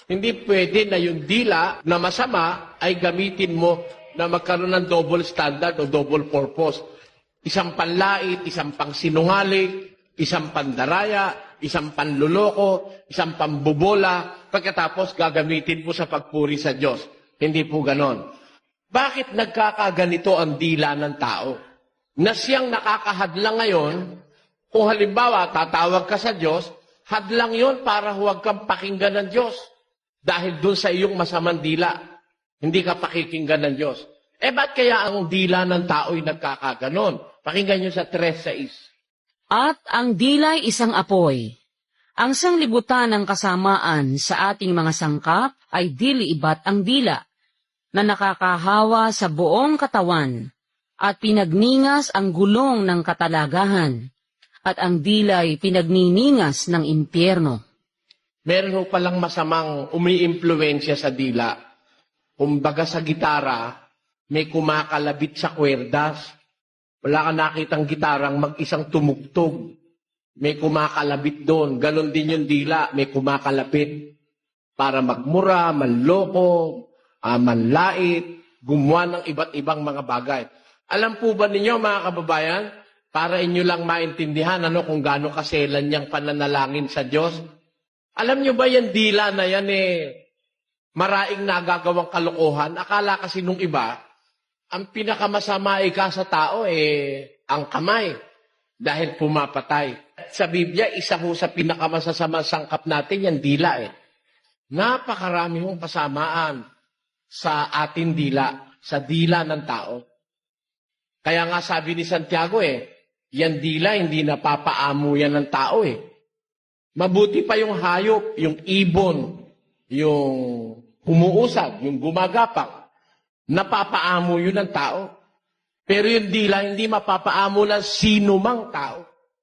Hindi pwede na yung dila na masama ay gamitin mo na magkaroon ng double standard o double purpose. Isang panlait, isang pangsinungaling, isang pandaraya, isang panluloko, isang pambubola, pagkatapos gagamitin mo sa pagpuri sa Diyos. Hindi po ganon. Bakit nagkakaganito ang dila ng tao? Na siyang nakakahadlang ngayon, kung halimbawa tatawag ka sa Diyos, hadlang yon para huwag kang pakinggan ng Diyos. Dahil doon sa iyong masamang dila, hindi ka pakikinggan ng Diyos. Ba't kaya ang dila ng tao'y nagkakaganon? Pakinggan nyo sa 3:6. At ang dila'y isang apoy. Ang sanglibutan ng kasamaan sa ating mga sangkap ay dili iba't ang dila, na nakakahawa sa buong katawan, at pinagningas ang gulong ng katalagahan, at ang dila'y pinagniningas ng impyerno. Meron ho palang masamang umiimpluwensya sa dila. Kumbaga sa gitara, may kumakalabit sa kwerdas. Wala ka nakitang gitarang mag-isang tumugtog. May kumakalabit doon. Ganon din yung dila, may kumakalapit. Para magmura, manloko, manlait, gumawa ng iba't ibang mga bagay. Alam po ba ninyo mga kababayan, para inyo lang maintindihan kung gaano kaselan niyang pananalangin sa Diyos? Alam nyo ba yung dila na yan maraing nagagawang kalokohan? Akala kasi nung iba, ang pinakamasama sa tao ang kamay dahil pumapatay. Sa Biblia, isa ho sa pinakamasasamang sangkap natin yung dila Napakarami hong kasamaan sa ating dila, sa dila ng tao. Kaya nga sabi ni Santiago yan dila hindi napapaamo yan ng tao Mabuti pa yung hayop, yung ibon, yung humuusad, yung gumagapang. Napapaamo yun ng tao. Pero yung dila, hindi mapapaamo ng sino mang tao.